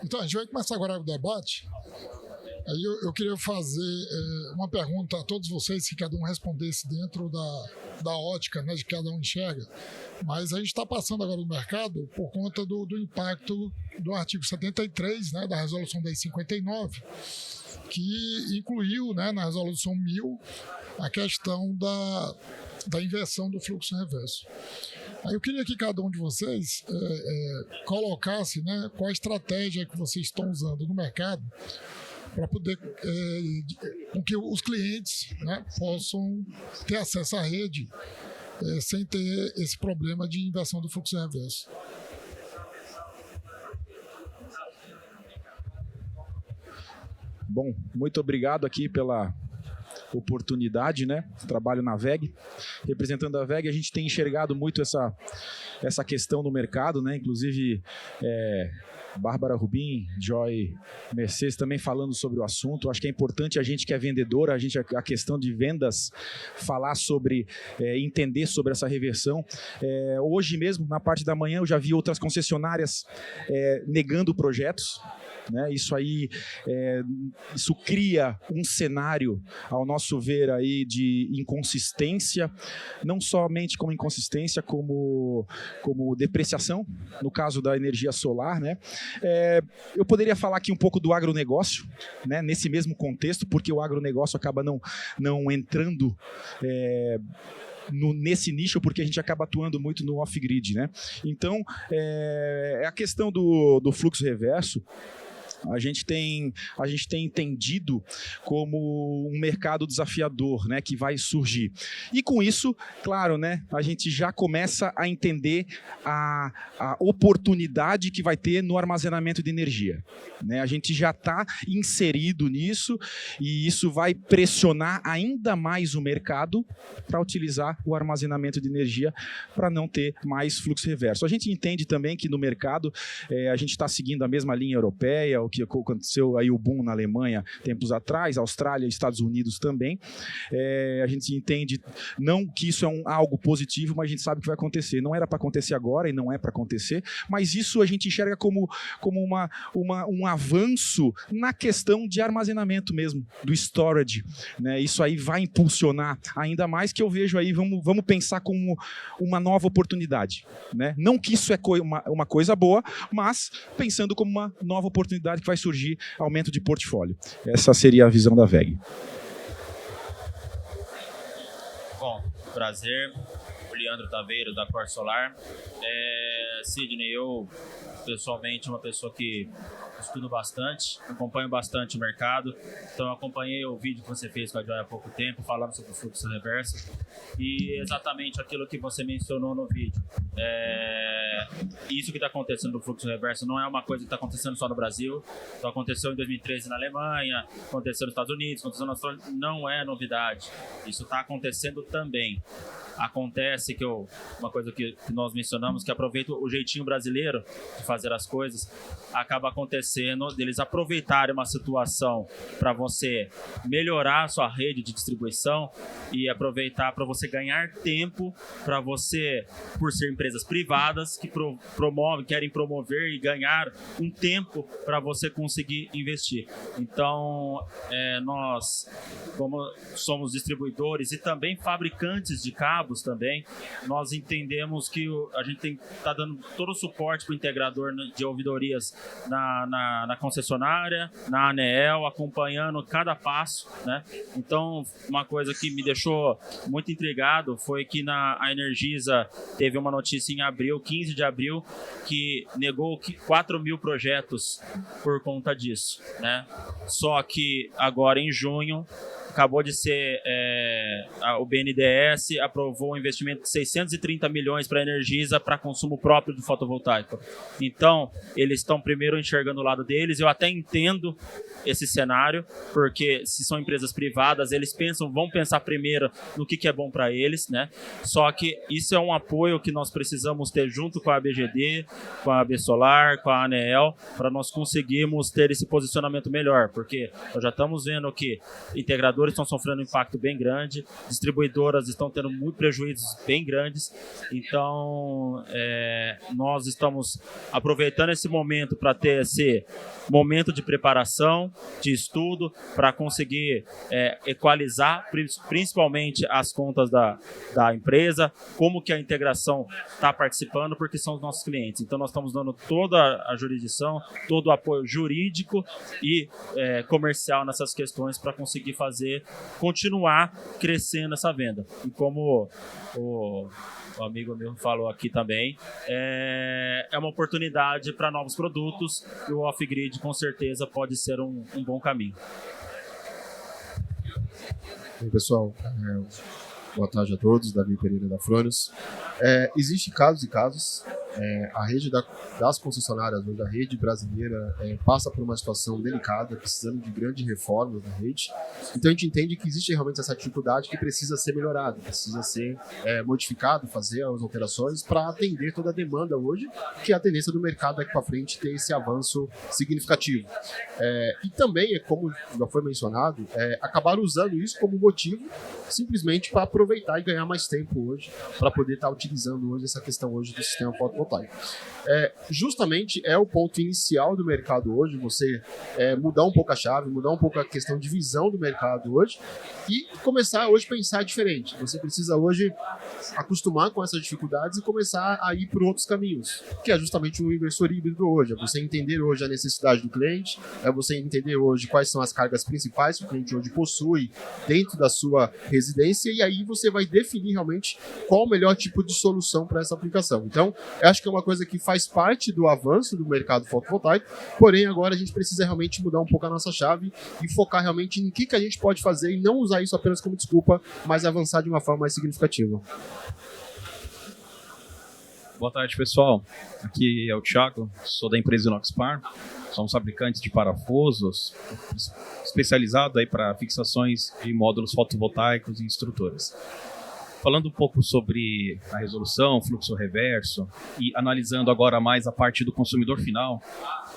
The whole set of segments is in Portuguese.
Então, a gente vai começar agora o debate. Aí eu queria fazer uma pergunta a todos vocês, que cada um respondesse dentro da ótica, né, de que cada um enxerga. Mas a gente está passando agora no mercado por conta do impacto do artigo 73, né, da Resolução 1059, que incluiu, né, na Resolução 1000 a questão da inversão do fluxo reverso. Aí eu queria que cada um de vocês colocasse, né, qual a estratégia que vocês estão usando no mercado para poder com que os clientes, né, possam ter acesso à rede sem ter esse problema de inversão do fluxo reverso. Bom, muito obrigado aqui pela oportunidade, né? Trabalho na VEG. Representando a VEG, a gente tem enxergado muito essa questão no mercado, né? Inclusive, Bárbara Rubim, Joy Mercedes também falando sobre o assunto. Acho que é importante a gente que é vendedora, a questão de vendas, falar sobre, entender sobre essa reversão. Hoje mesmo, na parte da manhã, eu já vi outras concessionárias negando projetos. Né? Isso aí, isso cria um cenário, ao nosso ver, aí, de inconsistência, não somente como inconsistência, como depreciação, no caso da energia solar. Né? Eu poderia falar aqui um pouco do agronegócio, né? Nesse mesmo contexto, porque o agronegócio acaba não entrando nesse nicho, porque a gente acaba atuando muito no off-grid. Né? Então, a questão do fluxo reverso, a gente tem entendido como um mercado desafiador, né, que vai surgir. E com isso, claro, né, a gente já começa a entender a oportunidade que vai ter no armazenamento de energia. Né? A gente já está inserido nisso e isso vai pressionar ainda mais o mercado para utilizar o armazenamento de energia para não ter mais fluxo reverso. A gente entende também que no mercado a gente está seguindo a mesma linha europeia, o que aconteceu aí o boom na Alemanha tempos atrás, Austrália e Estados Unidos também. A gente entende não que isso é algo positivo, mas a gente sabe que vai acontecer. Não era para acontecer agora e não é para acontecer, mas isso a gente enxerga como um avanço na questão de armazenamento mesmo, do storage. Né? Isso aí vai impulsionar ainda mais, que eu vejo aí, vamos pensar como uma nova oportunidade. Né? Não que isso é uma coisa boa, mas pensando como uma nova oportunidade que vai surgir, aumento de portfólio. Essa seria a visão da VEG. Bom, prazer. Leandro Taveiro, da Cor Solar. Sidney, eu pessoalmente uma pessoa que estudo bastante, acompanho bastante o mercado, então eu acompanhei o vídeo que você fez com a Joy há pouco tempo, falando sobre o fluxo reverso, e exatamente aquilo que você mencionou no vídeo. Isso que está acontecendo no fluxo reverso não é uma coisa que está acontecendo só no Brasil, então aconteceu em 2013 na Alemanha, aconteceu nos Estados Unidos, aconteceu na Austrália, não é novidade, isso está acontecendo também. Acontece que uma coisa que nós mencionamos, que aproveita o jeitinho brasileiro de fazer as coisas, acaba acontecendo deles aproveitarem uma situação para você melhorar a sua rede de distribuição e aproveitar para você ganhar tempo, para você, por ser empresas privadas que querem promover e ganhar um tempo para você conseguir investir. Então, nós, como somos distribuidores e também fabricantes de cabos também, nós entendemos que a gente está dando todo o suporte para o integrador de ouvidorias na concessionária, na ANEEL, acompanhando cada passo, né? Então, uma coisa que me deixou muito intrigado foi que a Energisa teve uma notícia em abril, 15 de abril, que negou 4 mil projetos por conta disso, né? Só que agora em junho acabou de ser, o BNDES aprovou um investimento de 630 milhões para a Energisa para consumo próprio do fotovoltaico. Então, eles estão primeiro enxergando o lado deles. Eu até entendo esse cenário, porque se são empresas privadas, eles vão pensar primeiro no que é bom para eles, né? Só que isso é um apoio que nós precisamos ter junto com a ABGD, com a AB Solar, com a ANEEL, para nós conseguirmos ter esse posicionamento melhor, porque nós já estamos vendo que integradores operadores estão sofrendo um impacto bem grande, distribuidoras estão tendo muito prejuízos bem grandes. Então, nós estamos aproveitando esse momento para ter esse momento de preparação, de estudo, para conseguir equalizar principalmente as contas da empresa, como que a integração está participando, porque são os nossos clientes. Então, nós estamos dando toda a jurisdição, todo o apoio jurídico e comercial nessas questões para conseguir continuar crescendo essa venda. E como o amigo meu falou aqui também, é uma oportunidade para novos produtos e o off-grid com certeza pode ser um bom caminho. Oi, pessoal, boa tarde a todos, Davi Pereira da Fronius. Existem casos e casos. A rede das concessionárias, hoje a rede brasileira passa por uma situação delicada, precisando de grandes reformas na rede. Então a gente entende que existe realmente essa dificuldade que precisa ser melhorada, precisa ser modificado, fazer as alterações para atender toda a demanda hoje, que é a tendência do mercado daqui para frente ter esse avanço significativo. E também, como já foi mencionado, acabar usando isso como motivo simplesmente para aproveitar e ganhar mais tempo hoje, para poder estar utilizando hoje essa questão hoje do sistema fotovoltaico. Justamente é o ponto inicial do mercado hoje, você mudar um pouco a chave, mudar um pouco a questão de visão do mercado hoje e começar hoje a pensar diferente. Você precisa hoje acostumar com essas dificuldades e começar a ir por outros caminhos, que é justamente um inversor híbrido hoje, é você entender hoje a necessidade do cliente, é você entender hoje quais são as cargas principais que o cliente hoje possui dentro da sua residência e aí você vai definir realmente qual o melhor tipo de solução para essa aplicação. Então, eu acho que é uma coisa que faz parte do avanço do mercado fotovoltaico, porém agora a gente precisa realmente mudar um pouco a nossa chave e focar realmente em que a gente pode fazer e não usar isso apenas como desculpa, mas avançar de uma forma mais significativa. Boa tarde, pessoal. Aqui é o Thiago, sou da empresa Inoxpar. Somos fabricantes de parafusos, especializado aí para fixações de módulos fotovoltaicos e estruturas. Falando um pouco sobre a resolução, fluxo reverso e analisando agora mais a parte do consumidor final,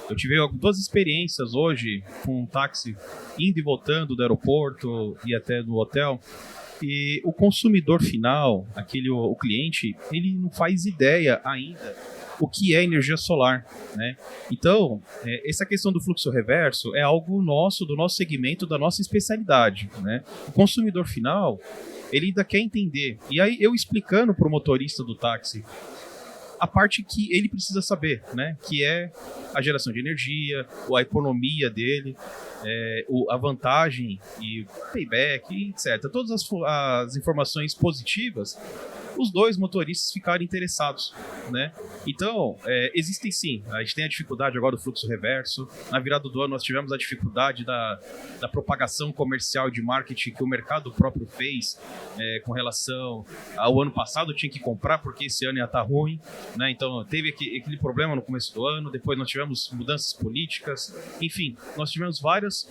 eu tive duas experiências hoje com um táxi indo e voltando do aeroporto e até do hotel. E o consumidor final, o cliente, ele não faz ideia ainda o que é energia solar, né? Então, essa questão do fluxo reverso é algo nosso, do nosso segmento, da nossa especialidade, né? O consumidor final, ele ainda quer entender. E aí, eu explicando para o motorista do táxi a parte que ele precisa saber, né? Que é a geração de energia, a economia dele, a vantagem e payback, etc. Todas as informações positivas, os dois motoristas ficaram interessados, né? Então, existem sim, a gente tem a dificuldade agora do fluxo reverso. Na virada do ano nós tivemos a dificuldade da propagação comercial de marketing que o mercado próprio fez com relação ao ano passado, tinha que comprar porque esse ano ia estar ruim, né? Então teve aquele problema no começo do ano, depois nós tivemos mudanças políticas, enfim, nós tivemos várias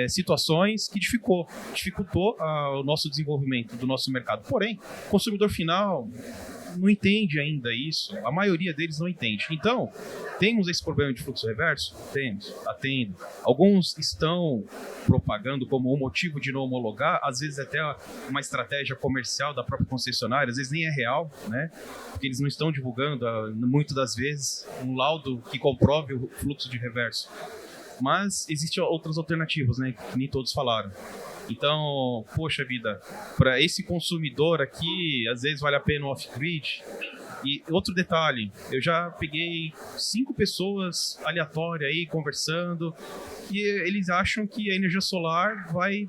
situações que dificultou o nosso desenvolvimento do nosso mercado. Porém, o consumidor final não entende ainda isso, a maioria deles não entende. Então, temos esse problema de fluxo reverso? Temos, está tendo. Alguns estão propagando como um motivo de não homologar, às vezes até uma estratégia comercial da própria concessionária, às vezes nem é real, né? Porque eles não estão divulgando, muitas das vezes, um laudo que comprove o fluxo de reverso. Mas existem outras alternativas, né? Que nem todos falaram. Então, poxa vida, para esse consumidor aqui, às vezes vale a pena o off-grid. E outro detalhe, eu já peguei 5 pessoas aleatórias aí conversando e eles acham que a energia solar vai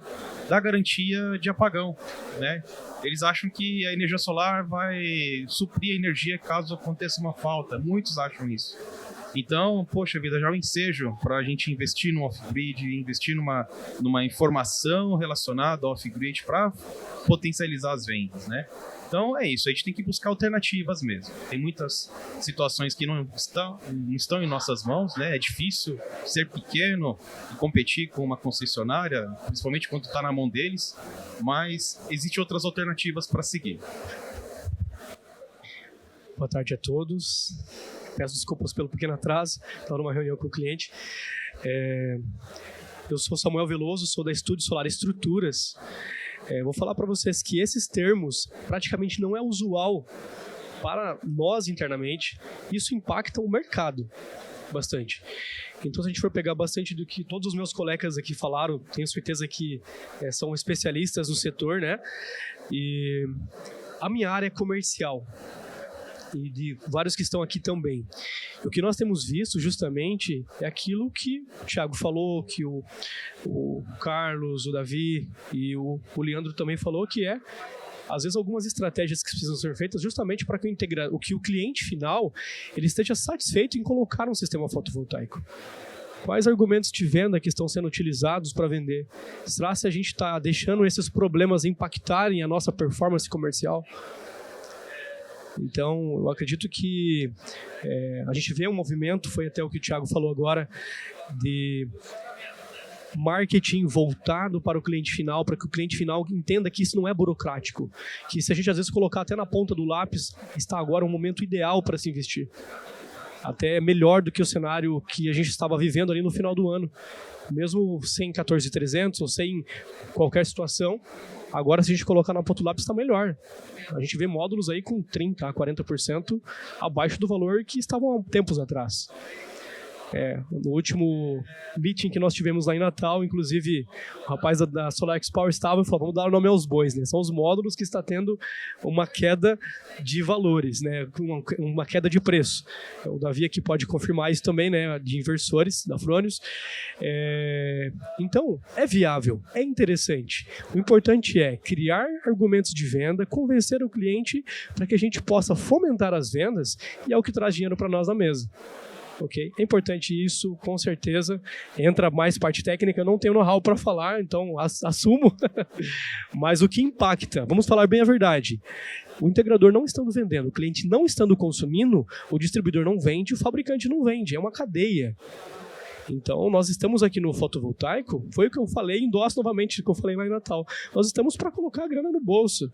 dar garantia de apagão, né? Eles acham que a energia solar vai suprir a energia caso aconteça uma falta. Muitos acham isso. Então, poxa vida, já é um ensejo para a gente investir no off-grid, investir numa informação relacionada ao off-grid para potencializar as vendas, né? Então é isso, a gente tem que buscar alternativas mesmo. Tem muitas situações que não estão em nossas mãos, né? É difícil ser pequeno e competir com uma concessionária, principalmente quando está na mão deles, mas existem outras alternativas para seguir. Boa tarde a todos. Peço desculpas pelo pequeno atraso, estava numa reunião com o cliente. Eu sou Samuel Veloso, sou da Estúdio Solar Estruturas. Vou falar para vocês que esses termos praticamente não é usual para nós internamente. Isso impacta o mercado bastante. Então, se a gente for pegar bastante do que todos os meus colegas aqui falaram, tenho certeza que são especialistas no setor, né? E a minha área é comercial. E de vários que estão aqui também. O que nós temos visto justamente é aquilo que o Thiago falou, que o Carlos, o Davi e o Leandro também falou, que às vezes algumas estratégias que precisam ser feitas justamente para que o cliente final ele esteja satisfeito em colocar um sistema fotovoltaico. Quais argumentos de venda que estão sendo utilizados para vender? Será se a gente está deixando esses problemas impactarem a nossa performance comercial? Então, eu acredito que a gente vê um movimento, foi até o que o Thiago falou agora, de marketing voltado para o cliente final, para que o cliente final entenda que isso não é burocrático, que se a gente às vezes colocar até na ponta do lápis, está agora um momento ideal para se investir. Até melhor do que o cenário que a gente estava vivendo ali no final do ano. Mesmo sem 14.300 ou sem qualquer situação, agora se a gente colocar na ponta do lápis está melhor. A gente vê módulos aí com 30% a 40% abaixo do valor que estavam há tempos atrás. No último meeting que nós tivemos lá em Natal, inclusive o rapaz da Solar X Power estava e falou, vamos dar o nome aos bois, né? São os módulos que está tendo uma queda de valores, né? Uma queda de preço. O Davi aqui pode confirmar isso também, né? De inversores da Fronius. Então, é viável, é interessante. O importante é criar argumentos de venda, convencer o cliente para que a gente possa fomentar as vendas e é o que traz dinheiro para nós na mesa. Okay? É importante isso, com certeza. Entra mais parte técnica, eu não tenho know-how para falar, então assumo. Mas o que impacta, vamos falar bem a verdade. O integrador não estando vendendo, o cliente não estando consumindo, o distribuidor não vende, o fabricante não vende, é uma cadeia. Então, nós estamos aqui no fotovoltaico, foi o que eu falei, endosso novamente o que eu falei lá em Natal. Nós estamos para colocar a grana no bolso.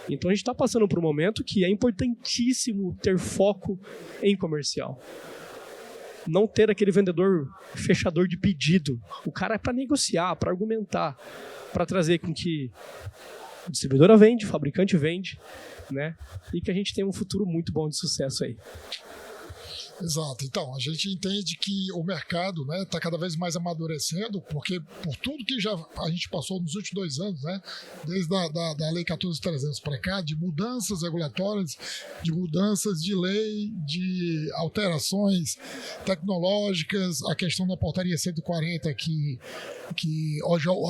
Então, a gente está passando por um momento que é importantíssimo ter foco em comercial. Não ter aquele vendedor fechador de pedido. O cara é para negociar, para argumentar, para trazer com que a distribuidora vende, o fabricante vende, né? E que a gente tenha um futuro muito bom de sucesso aí. Exato. Então, a gente entende que o mercado está cada vez mais amadurecendo, porque por tudo que já a gente passou nos últimos 2 anos, né, desde da Lei 14.300 para cá, de mudanças regulatórias, de mudanças de lei, de alterações tecnológicas, a questão da portaria 140 que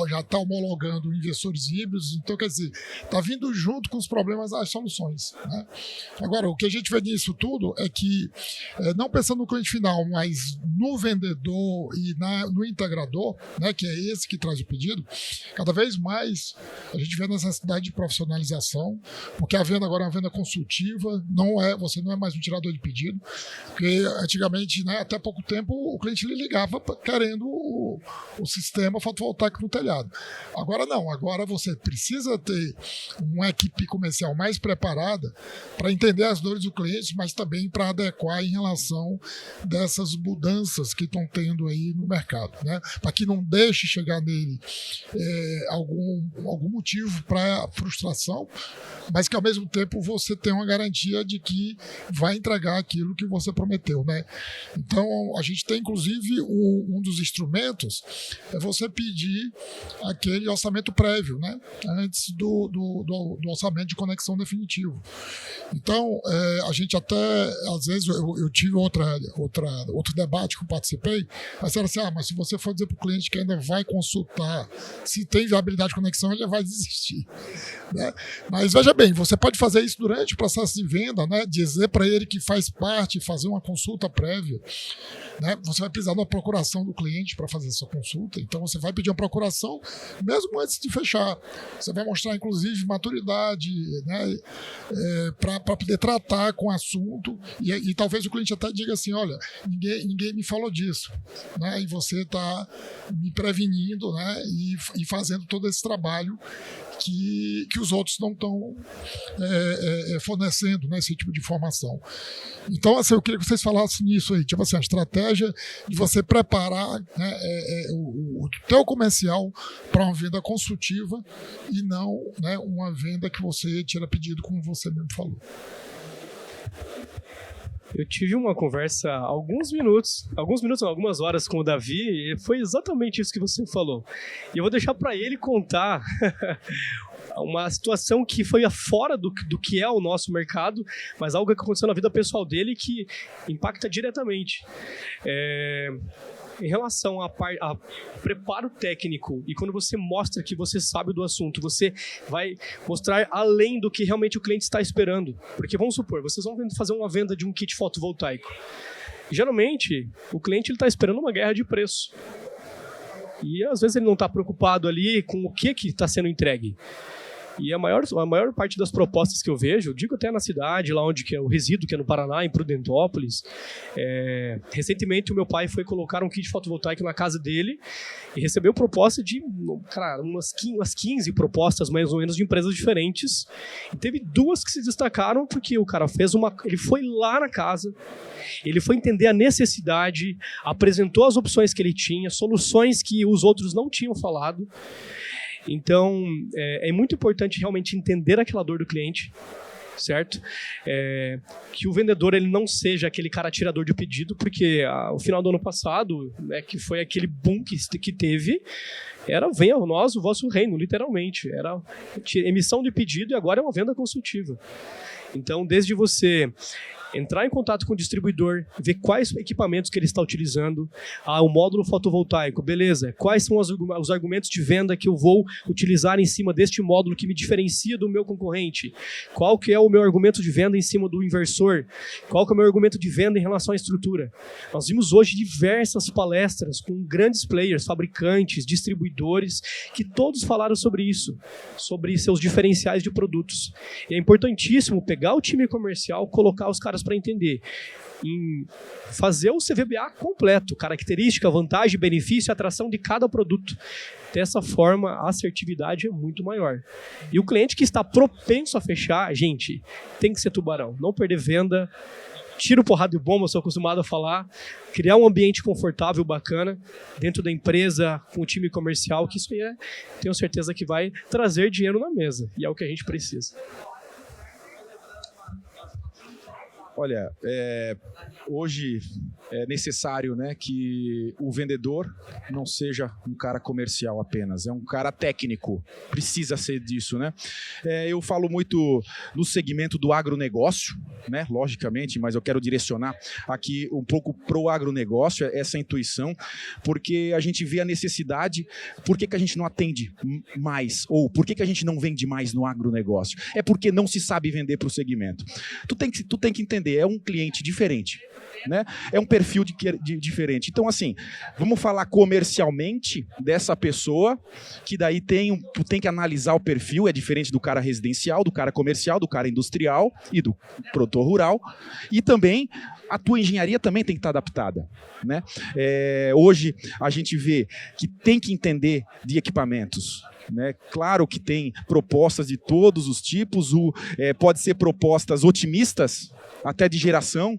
já está homologando investidores híbridos, então quer dizer, está vindo junto com os problemas as soluções, né? Agora, o que a gente vê nisso tudo é que não pensando no cliente final, mas no vendedor e no integrador, né, que é esse que traz o pedido, cada vez mais a gente vê a necessidade de profissionalização, porque a venda agora é uma venda consultiva, você não é mais um tirador de pedido, porque antigamente, né, até pouco tempo, o cliente lhe ligava querendo o sistema fotovoltaico no telhado. Agora não, agora você precisa ter uma equipe comercial mais preparada para entender as dores do cliente, mas também para adequar em relação dessas mudanças que estão tendo aí no mercado, né? Para que não deixe chegar nele algum motivo para frustração, mas que ao mesmo tempo você tenha uma garantia de que vai entregar aquilo que você prometeu, né? Então a gente tem inclusive um dos instrumentos é você pedir aquele orçamento prévio, né? Antes do orçamento de conexão definitivo. Então a gente até às vezes eu tive outro debate que eu participei, mas era assim, mas se você for dizer para o cliente que ainda vai consultar se tem viabilidade de conexão, ele vai desistir, né? Mas veja bem, você pode fazer isso durante o processo de venda, né? Dizer para ele que faz parte, fazer uma consulta prévia, né? Você vai precisar de uma procuração do cliente para fazer essa consulta, então você vai pedir uma procuração mesmo antes de fechar. Você vai mostrar inclusive maturidade, né? Para poder tratar com o assunto e talvez o cliente até diga assim, olha, ninguém me falou disso, né? E você está me prevenindo, né? E fazendo todo esse trabalho que os outros não estão fornecendo, né, esse tipo de informação. Então, assim, eu queria que vocês falassem nisso aí, tipo assim, a estratégia de você preparar, né, o teu comercial para uma venda consultiva e não, né, uma venda que você tira pedido, como você mesmo falou. Eu tive uma conversa algumas horas com o Davi, e foi exatamente isso que você falou. E eu vou deixar para ele contar uma situação que foi fora do que é o nosso mercado, mas algo que aconteceu na vida pessoal dele que impacta diretamente. Em relação a preparo técnico, e quando você mostra que você sabe do assunto, você vai mostrar além do que realmente o cliente está esperando. Porque vamos supor, vocês vão fazer uma venda de um kit fotovoltaico. Geralmente, o cliente está esperando uma guerra de preço. E às vezes ele não está preocupado ali com o que está sendo entregue. E a maior parte das propostas que eu vejo, eu digo até na cidade, lá onde que eu resido, que é no Paraná, em Prudentópolis, recentemente o meu pai foi colocar um kit fotovoltaico na casa dele e recebeu proposta de, cara, umas 15 propostas mais ou menos de empresas diferentes. E teve 2 que se destacaram porque o cara ele foi lá na casa, ele foi entender a necessidade, apresentou as opções que ele tinha, soluções que os outros não tinham falado. Então, é muito importante realmente entender aquela dor do cliente, certo? Que o vendedor ele não seja aquele cara tirador de pedido, porque o final do ano passado, né, que foi aquele boom que teve, venha a nós o vosso reino, literalmente. Era emissão de pedido e agora é uma venda consultiva. Então, desde você entrar em contato com o distribuidor, ver quais equipamentos que ele está utilizando, o módulo fotovoltaico, beleza, quais são os argumentos de venda que eu vou utilizar em cima deste módulo que me diferencia do meu concorrente, qual que é o meu argumento de venda em cima do inversor, qual que é o meu argumento de venda em relação à estrutura. Nós vimos hoje diversas palestras com grandes players, fabricantes, distribuidores, que todos falaram sobre isso, sobre seus diferenciais de produtos. E é importantíssimo pegar o time comercial, colocar os caras para entender, em fazer o CVBA completo, característica, vantagem, benefício e atração de cada produto. Dessa forma, a assertividade é muito maior. E o cliente que está propenso a fechar, gente, tem que ser tubarão, não perder venda, tiro, porrada e bomba, eu sou acostumado a falar, criar um ambiente confortável, bacana, dentro da empresa, com o time comercial, que isso aí tenho certeza que vai trazer dinheiro na mesa, e é o que a gente precisa. Olha, hoje é necessário, né, que o vendedor não seja um cara comercial apenas, é um cara técnico, precisa ser disso, né? Eu falo muito no segmento do agronegócio, né, logicamente, mas eu quero direcionar aqui um pouco para o agronegócio, essa intuição, porque a gente vê a necessidade, por que a gente não atende mais, ou por que a gente não vende mais no agronegócio? É porque não se sabe vender para o segmento. Tu tem que entender, é um cliente diferente, né? É um perfil diferente. Então, assim, vamos falar comercialmente dessa pessoa, que daí tu tem que analisar o perfil, é diferente do cara residencial, do cara comercial, do cara industrial e do produtor rural. E também a tua engenharia também tem que estar adaptada, né? Hoje a gente vê que tem que entender de equipamentos, né? Claro que tem propostas de todos os tipos, pode ser propostas otimistas, até de geração,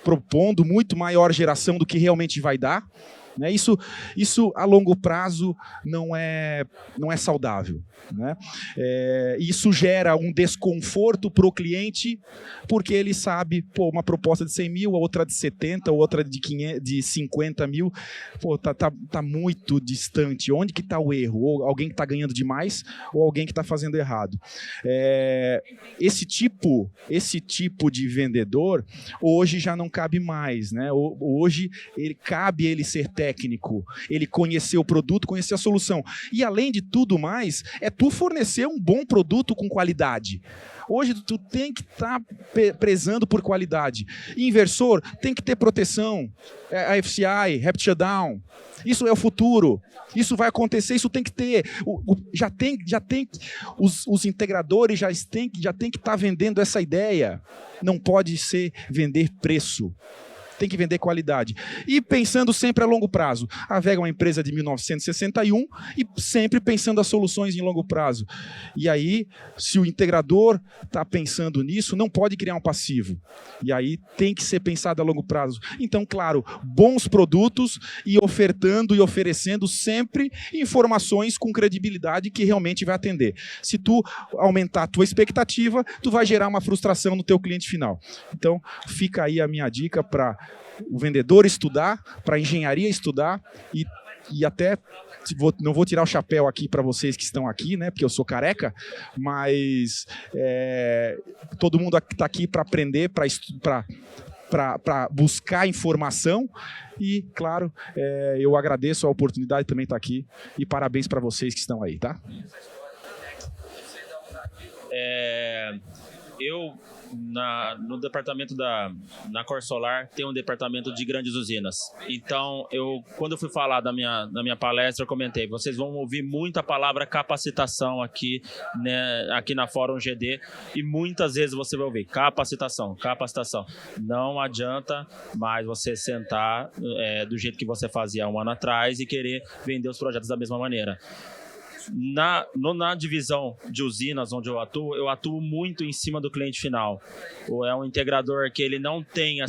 propondo muito maior geração do que realmente vai dar, né? Isso a longo prazo não é saudável, né? Isso gera um desconforto para o cliente, porque ele sabe, uma proposta de 100 mil, a outra de 70, outra de 50 mil, tá muito distante. Onde que está o erro? Ou alguém que está ganhando demais, ou alguém que está fazendo errado. Esse tipo de vendedor hoje já não cabe mais, né? Hoje cabe ele ser técnico, ele conhecer o produto, conhecer a solução. E além de tudo mais, tu fornecer um bom produto com qualidade. Hoje tu tem que estar prezando por qualidade. Inversor tem que ter proteção, a FCI, Rapid Shutdown. Isso é o futuro. Isso vai acontecer, isso tem que ter. Já tem os integradores já tem que estar vendendo essa ideia. Não pode ser vender preço. tem que vender qualidade. E pensando sempre a longo prazo. A Vega é uma empresa de 1961 e sempre pensando as soluções em longo prazo. E aí, se o integrador está pensando nisso, não pode criar um passivo. E aí tem que ser pensado a longo prazo. Então, claro, bons produtos e ofertando e oferecendo sempre informações com credibilidade que realmente vai atender. Se tu aumentar a tua expectativa, tu vai gerar uma frustração no teu cliente final. Então, fica aí a minha dica para o vendedor estudar, para a engenharia estudar e até, não vou tirar o chapéu aqui para vocês que estão aqui, né, porque eu sou careca, mas todo mundo está aqui para aprender, para buscar informação e, claro, eu agradeço a oportunidade de também estar aqui e parabéns para vocês que estão aí, tá? Eu, no departamento na Cor Solar, tem um departamento de grandes usinas. Então, quando eu fui falar na minha palestra, eu comentei, vocês vão ouvir muita palavra capacitação aqui, né, aqui na Fórum GD, e muitas vezes você vai ouvir capacitação. Não adianta mais você sentar do jeito que você fazia um ano atrás e querer vender os projetos da mesma maneira. Na divisão de usinas onde eu atuo muito em cima do cliente final. É um integrador que ele não tem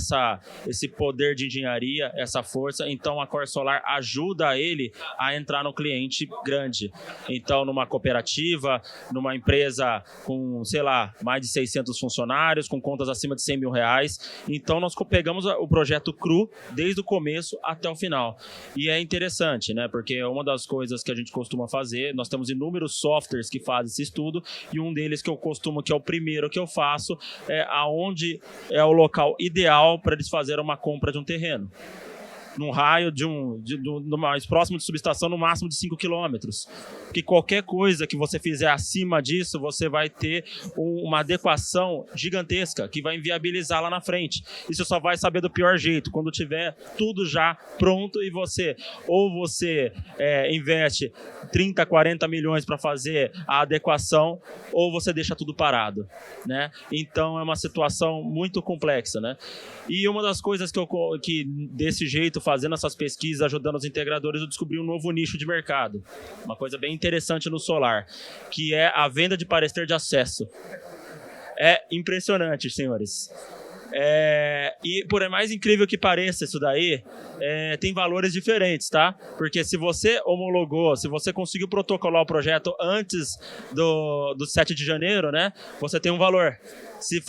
esse poder de engenharia, essa força, então a Cor Solar ajuda ele a entrar no cliente grande. Então, numa cooperativa, numa empresa com, sei lá, mais de 600 funcionários, com contas acima de 100 mil reais. Então, nós pegamos o projeto cru desde o começo até o final. E é interessante, né? Porque uma das coisas que a gente costuma fazer, nós temos inúmeros softwares que fazem esse estudo, e um deles que é o primeiro que eu faço, é aonde é o local ideal para eles fazerem uma compra de um terreno. Num raio no mais próximo de subestação, no máximo de 5 quilômetros. Porque qualquer coisa que você fizer acima disso, você vai ter uma adequação gigantesca que vai inviabilizar lá na frente. Isso só vai saber do pior jeito, quando tiver tudo já pronto e você investe 30, 40 milhões para fazer a adequação, ou você deixa tudo parado, né? Então é uma situação muito complexa, né? E uma das coisas que desse jeito, fazendo essas pesquisas, ajudando os integradores, eu descobri um novo nicho de mercado. Uma coisa bem interessante no solar, que é a venda de parecer de acesso. É impressionante, senhores. E por mais incrível que pareça isso daí, tem valores diferentes, tá? Porque se você homologou, se você conseguiu protocolar o projeto antes do 7 de janeiro, né? Você tem um valor. Se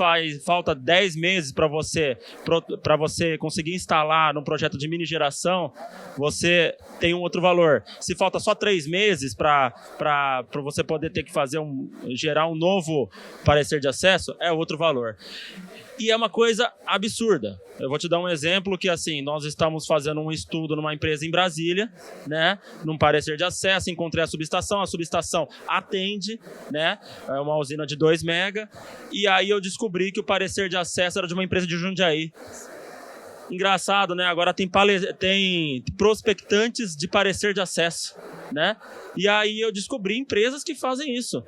falta 10 meses para você conseguir instalar num projeto de mini geração, você tem um outro valor. Se falta só 3 meses para você poder ter que gerar um novo parecer de acesso, é outro valor. E é uma coisa absurda. Eu vou te dar um exemplo que, assim, nós estamos fazendo um estudo numa empresa em Brasília, né, num parecer de acesso, encontrei a subestação atende, né, é uma usina de 2 mega, e aí eu descobri que o parecer de acesso era de uma empresa de Jundiaí. Engraçado, né, agora tem prospectantes de parecer de acesso, né, e aí eu descobri empresas que fazem isso.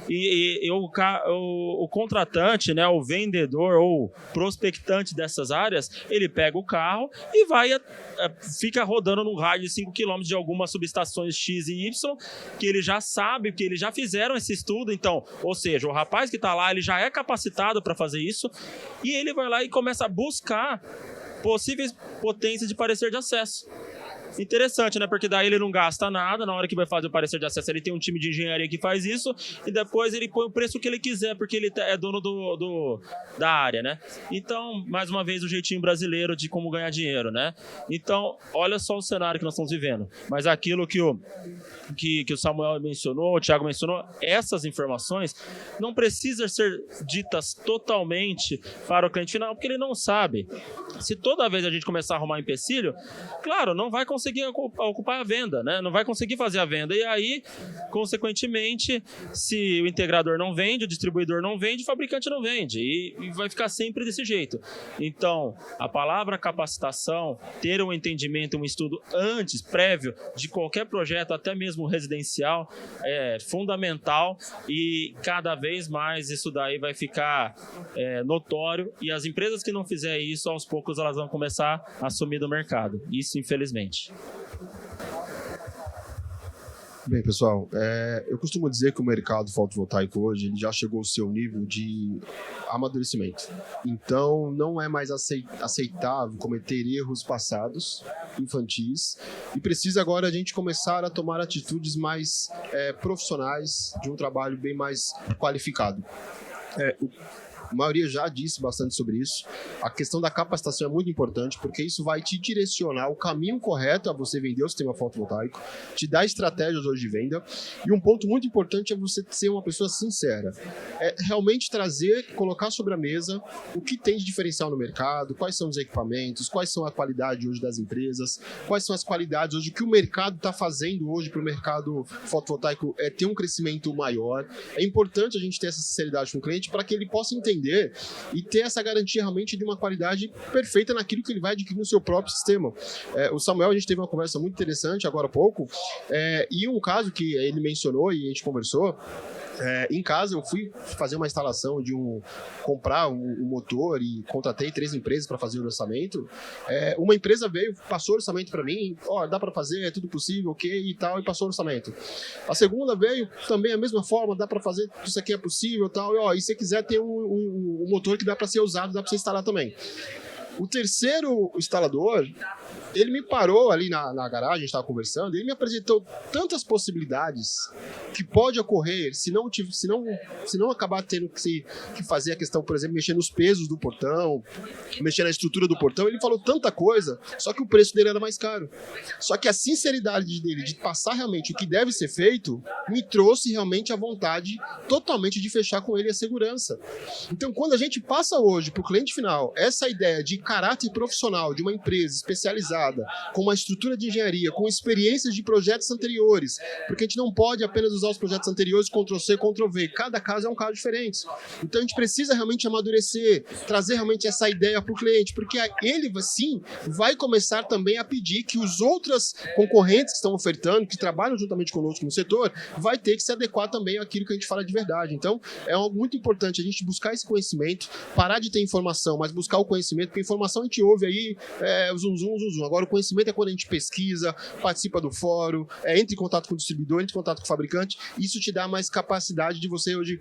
E o contratante, né, o vendedor ou prospectante dessas áreas, ele pega o carro e fica rodando num raio de 5 km de algumas subestações X e Y, que ele já sabe, que eles já fizeram esse estudo. Então, ou seja, o rapaz que está lá, ele já é capacitado para fazer isso, e ele vai lá e começa a buscar possíveis potências de parecer de acesso. Interessante, né? Porque daí ele não gasta nada. Na hora que vai fazer o parecer de acesso, ele tem um time de engenharia que faz isso, e depois ele põe o preço que ele quiser, porque ele é dono da área, né? Então, mais uma vez, o jeitinho brasileiro de como ganhar dinheiro, né? Então, olha só o cenário que nós estamos vivendo. Mas aquilo que o Samuel mencionou, o Thiago mencionou, essas informações não precisam ser ditas totalmente para o cliente final, porque ele não sabe. Se toda vez a gente começar a arrumar empecilho, claro, não vai conseguir conseguir ocupar a venda, né? Não vai conseguir fazer a venda. E aí, consequentemente, se o integrador não vende, o distribuidor não vende, o fabricante não vende. E vai ficar sempre desse jeito. Então, a palavra capacitação, ter um entendimento, um estudo antes, prévio, de qualquer projeto, até mesmo residencial, é fundamental, e cada vez mais isso daí vai ficar notório, e as empresas que não fizer isso, aos poucos elas vão começar a sumir do mercado. Isso, infelizmente. Bem, pessoal, eu costumo dizer que o mercado fotovoltaico hoje ele já chegou ao seu nível de amadurecimento. Então, não é mais aceitável cometer erros passados, infantis, e precisa agora a gente começar a tomar atitudes mais profissionais, de um trabalho bem mais qualificado. A maioria já disse bastante sobre isso. A questão da capacitação é muito importante, porque isso vai te direcionar o caminho correto a você vender o sistema fotovoltaico, te dar estratégias hoje de venda. E um ponto muito importante é você ser uma pessoa sincera. Realmente colocar sobre a mesa o que tem de diferencial no mercado, quais são os equipamentos, quais são a qualidade hoje das empresas, quais são as qualidades hoje, o que o mercado está fazendo hoje para o mercado fotovoltaico ter um crescimento maior. É importante a gente ter essa sinceridade com o cliente para que ele possa entender e ter essa garantia realmente de uma qualidade perfeita naquilo que ele vai adquirir no seu próprio sistema. O Samuel, a gente teve uma conversa muito interessante agora há pouco, e um caso que ele mencionou e a gente conversou, em casa eu fui fazer uma instalação comprar um motor e contratei 3 empresas para fazer o orçamento. Uma empresa veio, passou o orçamento para mim, dá para fazer, é tudo possível, ok, e tal, e passou o orçamento. A segunda veio também a mesma forma, dá para fazer, isso aqui é possível, tal, e se quiser tem um motor que dá para ser usado, dá para você instalar também. O terceiro instalador, ele me parou ali na garagem, a gente estava conversando, e ele me apresentou tantas possibilidades que pode ocorrer se não acabar tendo que fazer a questão, por exemplo, mexer nos pesos do portão, mexer na estrutura do portão. Ele falou tanta coisa, só que o preço dele era mais caro. Só que a sinceridade dele de passar realmente o que deve ser feito me trouxe realmente a vontade totalmente de fechar com ele a segurança. Então, quando a gente passa hoje para o cliente final essa ideia de caráter profissional de uma empresa especializada, com uma estrutura de engenharia, com experiências de projetos anteriores, porque a gente não pode apenas usar os projetos anteriores, Ctrl+C, Ctrl+V, cada caso é um caso diferente. Então a gente precisa realmente amadurecer, trazer realmente essa ideia para o cliente, porque ele, sim, vai começar também a pedir que os outros concorrentes que estão ofertando, que trabalham juntamente conosco no setor, vai ter que se adequar também àquilo que a gente fala de verdade. Então é algo muito importante a gente buscar esse conhecimento, parar de ter informação, mas buscar o conhecimento, porque informação a gente ouve aí, zum. Agora o conhecimento é quando a gente pesquisa, participa do fórum, entra em contato com o distribuidor, entra em contato com o fabricante. Isso te dá mais capacidade de você hoje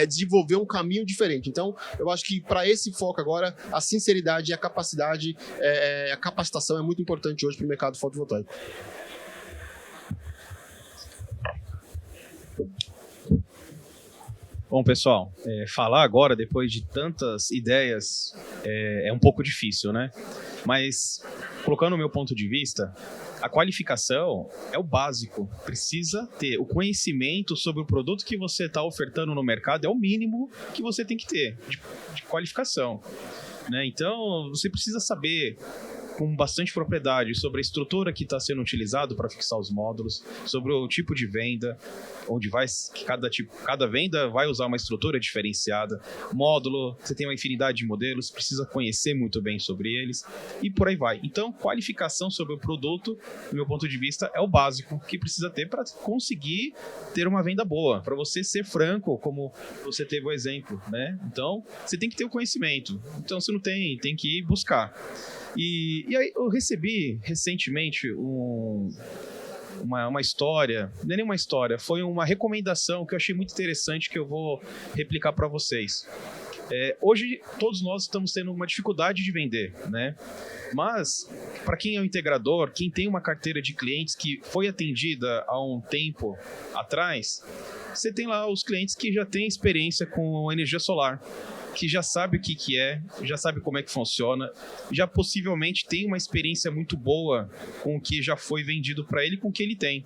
desenvolver um caminho diferente. Então, eu acho que para esse foco agora, a sinceridade e a capacidade, a capacitação é muito importante hoje para o mercado fotovoltaico. Bom, pessoal, falar agora, depois de tantas ideias, é um pouco difícil, né? Mas, colocando o meu ponto de vista, a qualificação é o básico. Precisa ter o conhecimento sobre o produto que você está ofertando no mercado, é o mínimo que você tem que ter de qualificação, né? Então, você precisa saber com bastante propriedade sobre a estrutura que está sendo utilizado para fixar os módulos, sobre o tipo de venda, onde cada venda vai usar uma estrutura diferenciada, módulo, você tem uma infinidade de modelos, precisa conhecer muito bem sobre eles e por aí vai. Então, qualificação sobre o produto, do meu ponto de vista, é o básico que precisa ter para conseguir ter uma venda boa, para você ser franco, como você teve o exemplo, né? Então, você tem que ter o conhecimento. Então, se não tem que ir buscar. E aí eu recebi recentemente uma história, não é nem uma história, foi uma recomendação que eu achei muito interessante que eu vou replicar para vocês. Hoje todos nós estamos tendo uma dificuldade de vender, né? Mas para quem é um integrador, quem tem uma carteira de clientes que foi atendida há um tempo atrás, você tem lá os clientes que já têm experiência com energia solar. que já sabe o que é, já sabe como é que funciona, já possivelmente tem uma experiência muito boa com o que já foi vendido para ele, com o que ele tem.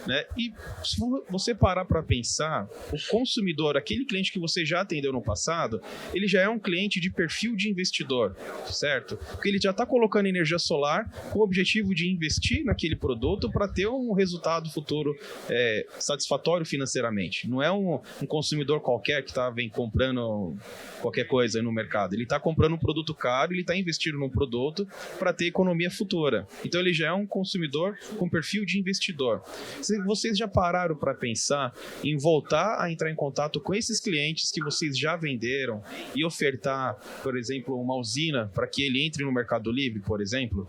Né? E se você parar para pensar, o consumidor, aquele cliente que você já atendeu no passado, ele já é um cliente de perfil de investidor, certo? Porque ele já está colocando energia solar com o objetivo de investir naquele produto para ter um resultado futuro satisfatório financeiramente. Não é um consumidor qualquer que vem comprando qualquer coisa no mercado. Ele está comprando um produto caro, ele está investindo num produto para ter economia futura. Então ele já é um consumidor com perfil de investidor. Vocês já pararam para pensar em voltar a entrar em contato com esses clientes que vocês já venderam e ofertar, por exemplo, uma usina para que ele entre no Mercado Livre, por exemplo?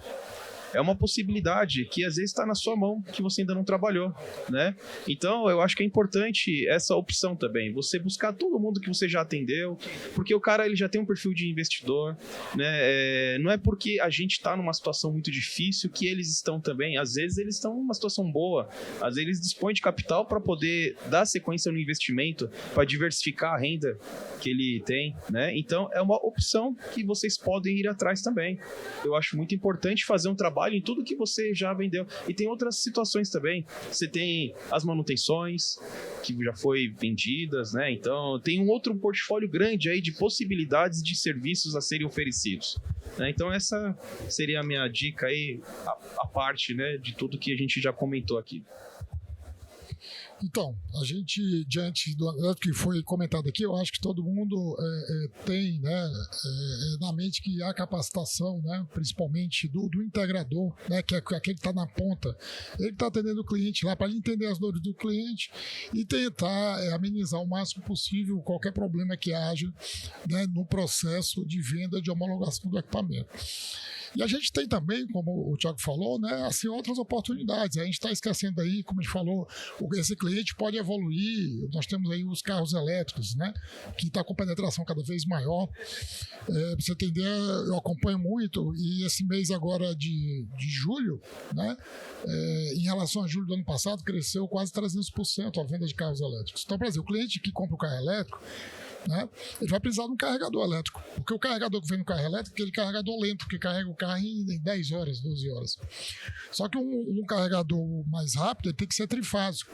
É uma possibilidade que às vezes está na sua mão, que você ainda não trabalhou, né? Então, eu acho que é importante essa opção também, você buscar todo mundo que você já atendeu, porque o cara ele já tem um perfil de investidor, né? Não é porque a gente está numa situação muito difícil que eles estão também, às vezes eles estão numa situação boa, às vezes eles dispõem de capital para poder dar sequência no investimento, para diversificar a renda que ele tem, né? Então, é uma opção que vocês podem ir atrás também. Eu acho muito importante fazer um trabalho em tudo que você já vendeu. E tem outras situações também. Você tem as manutenções que já foi vendidas, né? Então tem um outro portfólio grande aí de possibilidades de serviços a serem oferecidos, né? Então essa seria a minha dica aí, a parte, né, de tudo que a gente já comentou aqui. Então, a gente, diante do que foi comentado aqui, eu acho que todo mundo tem, né, na mente que a capacitação, né, principalmente do integrador, né, que é aquele que está na ponta, ele está atendendo o cliente lá para ele entender as dores do cliente e tentar amenizar o máximo possível qualquer problema que haja, né, no processo de venda de homologação do equipamento. E a gente tem também, como o Thiago falou, né, assim, outras oportunidades. A gente está esquecendo aí, como a gente falou, esse cliente pode evoluir. Nós temos aí os carros elétricos, né, que está com penetração cada vez maior. Para você entender, eu acompanho muito, e esse mês agora de julho, né, em relação a julho do ano passado, cresceu quase 300% a venda de carros elétricos. Então, por exemplo, o cliente que compra o carro elétrico, né, ele vai precisar de um carregador elétrico, porque o carregador que vem no carro elétrico é aquele carregador lento, que carrega o carro em 10 horas, 12 horas. Só que um carregador mais rápido ele tem que ser trifásico.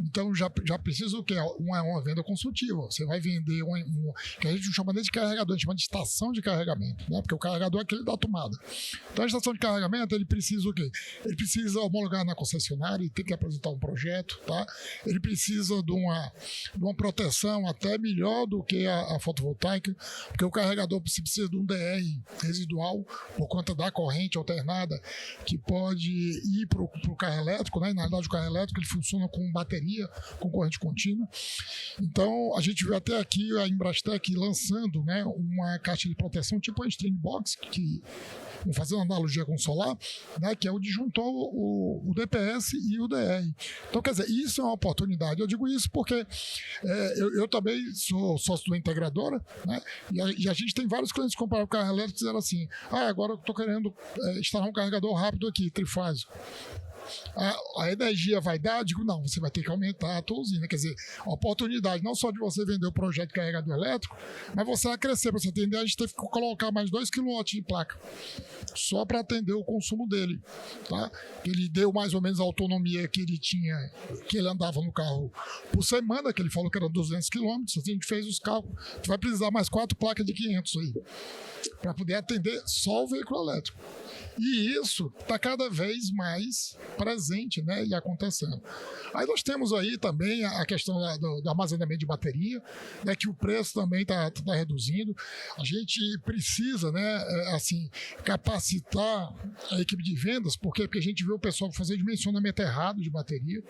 Então já precisa o quê? Uma venda consultiva. Você vai vender que a gente não chama nem de carregador, a gente chama de estação de carregamento, né? Porque o carregador é aquele da tomada. Então a estação de carregamento, ele precisa o quê? Ele precisa homologar na concessionária e tem que apresentar um projeto, tá? Ele precisa de uma proteção até melhor do que a fotovoltaica, porque o carregador precisa de um DR residual por conta da corrente alternada que pode ir para o carro elétrico, né? Na verdade, o carro elétrico ele funciona com bateria, com corrente contínua. Então, a gente viu até aqui a Embrastek lançando, né, uma caixa de proteção tipo a String Box, que, vamos fazer uma analogia com o solar, né, que é o disjuntor, o DPS e o DR. Então, quer dizer, isso é uma oportunidade. Eu digo isso porque eu também sou sócio da integradora, né, e a gente tem vários clientes que compraram o carro elétrico e disseram assim, agora eu estou querendo instalar um carregador rápido aqui, trifásico. A energia vai dar? Eu digo, não, você vai ter que aumentar a tua usina. Quer dizer, a oportunidade não só de você vender o projeto de carregador elétrico, mas você vai crescer. Para você entender, a gente teve que colocar mais 2 kW de placa só para atender o consumo dele, tá? Ele deu mais ou menos a autonomia que ele tinha, que ele andava no carro por semana, que ele falou que era 200 km. A gente fez os cálculos, a gente vai precisar mais 4 placas de 500 aí para poder atender só o veículo elétrico. E isso está cada vez mais presente, né, e acontecendo. Aí nós temos aí também a questão do armazenamento de bateria, né, que o preço também está reduzindo. A gente precisa, né, assim, capacitar a equipe de vendas, porque a gente vê o pessoal fazer dimensionamento errado de bateria.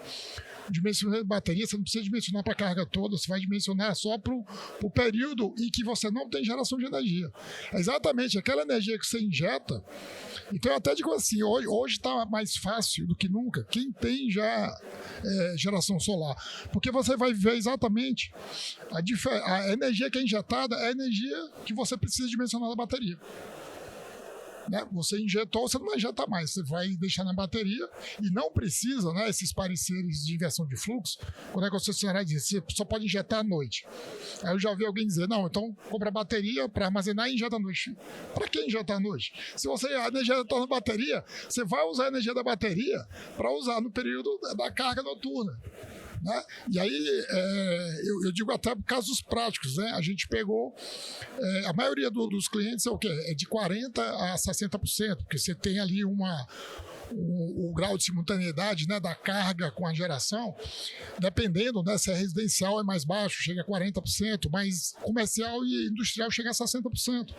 Dimensionamento de bateria, você não precisa dimensionar para a carga toda, você vai dimensionar só para o período em que você não tem geração de energia. É exatamente aquela energia que você injeta. Então eu até digo assim, hoje está mais fácil do que nunca quem tem já geração solar, porque você vai ver exatamente a energia que é injetada é a energia que você precisa dimensionar da bateria. né? Você injetou, você não vai injetar mais, você vai deixar na bateria e não precisa, né, esses pareceres de inversão de fluxo, quando a concessionária diz, você só pode injetar à noite. Aí eu já ouvi alguém dizer, não, então compra bateria para armazenar e injeta à noite. Para que injetar à noite? Se a energia está na bateria, você vai usar a energia da bateria para usar no período da carga noturna. Né? E aí, eu digo até casos práticos, né? A gente pegou, a maioria dos clientes é o quê? É de 40% a 60%, porque você tem ali o grau de simultaneidade, né, da carga com a geração, dependendo, né, se é residencial é mais baixo, chega a 40%, mas comercial e industrial chega a 60%.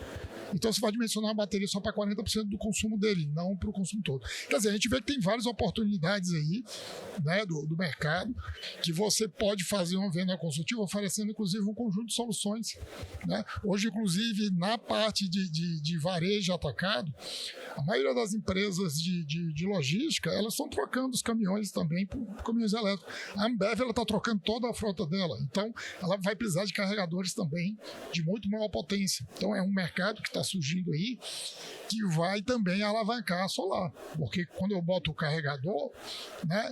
Então você vai dimensionar a bateria só para 40% do consumo dele, não para o consumo todo. Quer dizer, a gente vê que tem várias oportunidades aí, né, do mercado, que você pode fazer uma venda consultiva oferecendo, inclusive, um conjunto de soluções. Né? Hoje, inclusive, na parte de varejo atacado, a maioria das empresas de logística, elas estão trocando os caminhões também por caminhões elétricos. A Ambev está trocando toda a frota dela, então ela vai precisar de carregadores também de muito maior potência. Então é um mercado que está surgindo aí que vai também alavancar a solar, porque quando eu boto o carregador, né,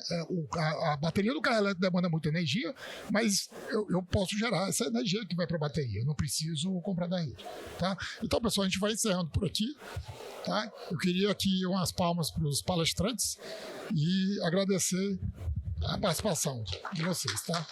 a bateria do carro elétrico demanda muita energia, mas eu posso gerar essa energia que vai para a bateria, eu não preciso comprar da rede. Tá? Então, pessoal, a gente vai encerrando por aqui. Tá? Eu queria aqui umas palmas para os palestrantes e agradecer a participação de vocês. Tá?